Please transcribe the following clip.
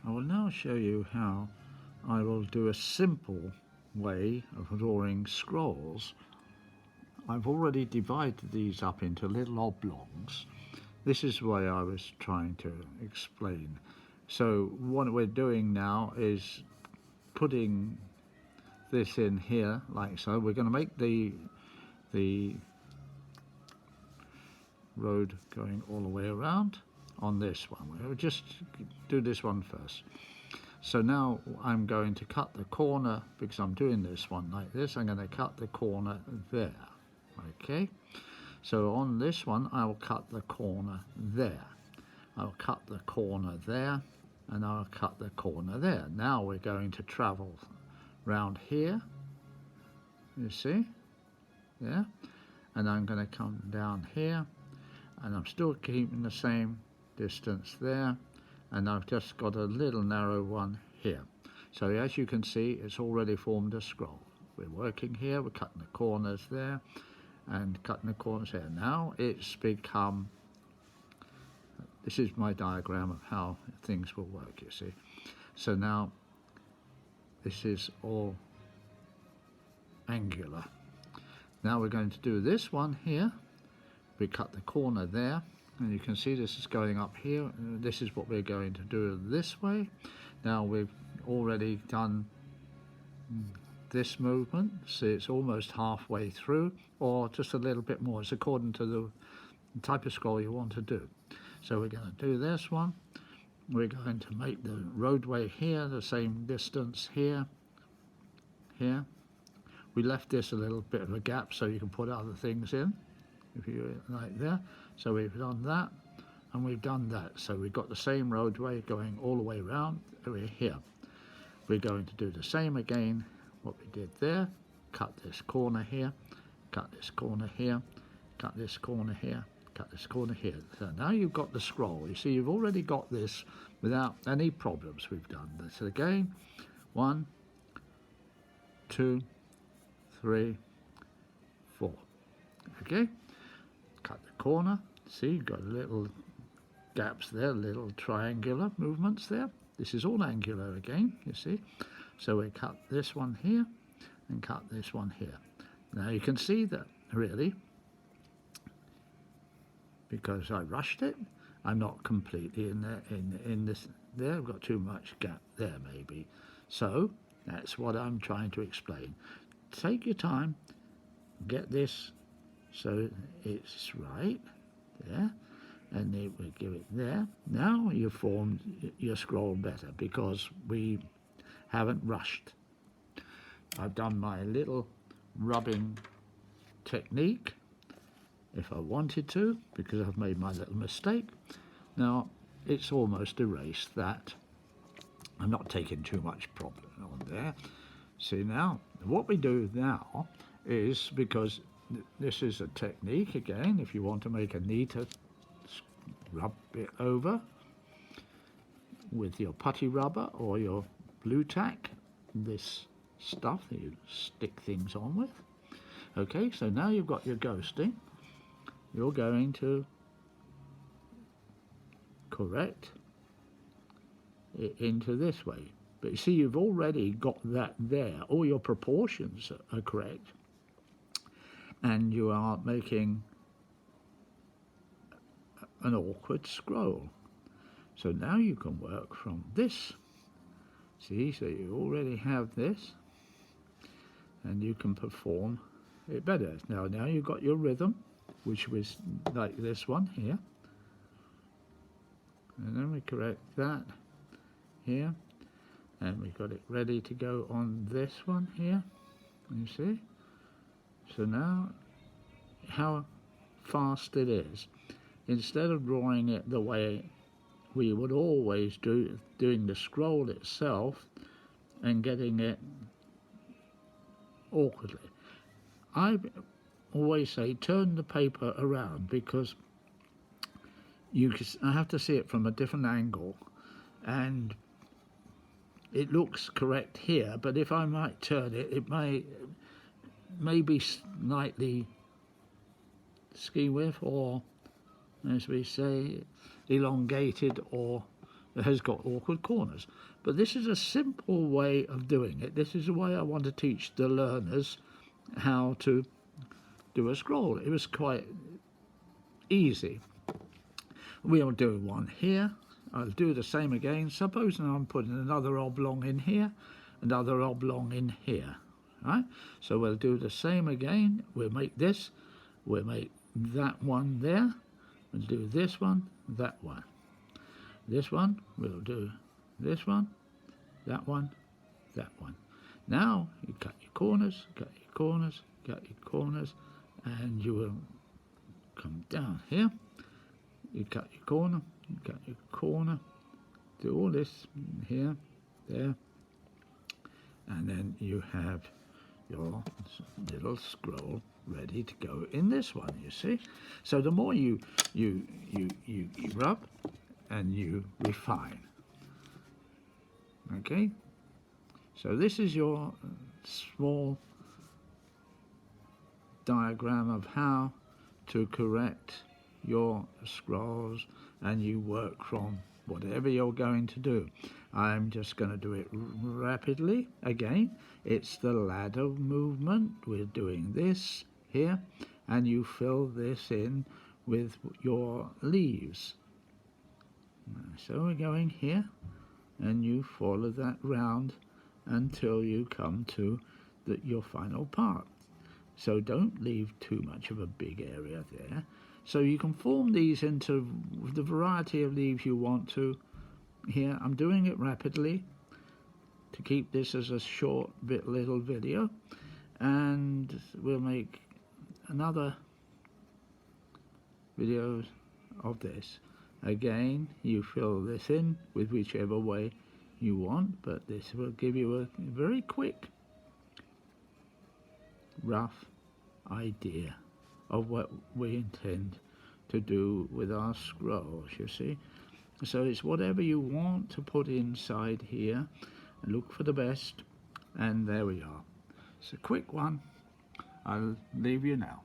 I will now show you how I will do a simple way of drawing scrolls. I've already divided these up into little oblongs. This is the way I was trying to explain. So what we're doing now is putting this in here like so. We're going to make the road going all the way around on this one. We'll just do this one first. So now I'm going to cut the corner, because I'm doing this one like this. I'm going to cut the corner there. Okay, so on this one I'll cut the corner there. I'll cut the corner there, and I'll cut the corner there. Now we're going to travel round here, you see, yeah, and I'm going to come down here, and I'm still keeping the same distance there, and I've just got a little narrow one here. So as you can see, it's already formed a scroll. We're working here, we're cutting the corners there and cutting the corners here. Now it's become, this is my diagram of how things will work, you see. So now this is all angular. Now we're going to do this one here. We cut the corner there, and you can see this is going up here. This is what we're going to do this way. Now we've already done this movement, so it's almost halfway through, or just a little bit more. It's according to the type of scroll you want to do. So we're going to do this one. We're going to make the roadway here the same distance here, here. We left this a little bit of a gap so you can put other things in, if you like there. So we've done that, and we've done that. So we've got the same roadway going all the way around. We're here. We're going to do the same again, what we did there. Cut this corner here, cut this corner here, cut this corner here, cut this corner here. So now you've got the scroll. You see, you've already got this without any problems. We've done this again. 1, 2, 3, 4. Okay, cut the corner. See, you've got little gaps there, little triangular movements there. This is all angular again, you see. So we cut this one here and cut this one here. Now you can see that really, because I rushed it, I'm not completely in there, in this there. I've got too much gap there maybe. So that's what I'm trying to explain. Take your time, get this so it's right there, and then we give it there. Now you've formed your scroll better because we haven't rushed. I've done my little rubbing technique if I wanted to, because I've made my little mistake. Now it's almost erased that. I'm not taking too much problem on there. See, now what we do now is, because this is a technique again, if you want to make a neater, rub it over with your putty rubber or your blue tack, this stuff that you stick things on with. Okay, so now you've got your ghosting. You're going to correct it into this way. But you see, you've already got that there. All your proportions are correct. And you are making an awkward scroll. So now you can work from this. See, so you already have this, and you can perform it better. Now you've got your rhythm, which was like this one here. And then we correct that here. And we've got it ready to go on this one here, you see. So now, how fast it is. Instead of drawing it the way we would always do, doing the scroll itself and getting it awkwardly, I always say turn the paper around, because I have to see it from a different angle, and it looks correct here, but if I might turn it, it may be slightly ski with, or as we say, elongated or It has got awkward corners. But this is a simple way of doing it. This is the way I want to teach the learners how to do a scroll. It was quite easy. We'll do one here. I'll do the same again. Suppose I'm putting another oblong in here, another oblong in here. Right? So we'll do the same again. We'll make this. We'll make that one there. We'll do this one, that one. This one, we'll do this one, that one, that one. Now you cut your corners, cut your corners, cut your corners, and you will come down here. You cut your corner, you cut your corner, do all this here, there, and then you have your little scroll ready to go in this one, you see. So the more you rub and you refine. Okay, so this is your small diagram of how to correct your scrolls, and you work from whatever you're going to do. I'm just going to do it rapidly again. It's the ladder movement. We're doing this here, and you fill this in with your leaves. So we're going here, and you follow that round until you come to your final part. So don't leave too much of a big area there. So you can form these into the variety of leaves you want to. Here, I'm doing it rapidly to keep this as a short little video, and we'll make another video of this. Again, you fill this in with whichever way you want, but this will give you a very quick, rough idea of what we intend to do with our scrolls, you see. So it's whatever you want to put inside here, and look for the best, and there we are. It's a quick one. I'll leave you now.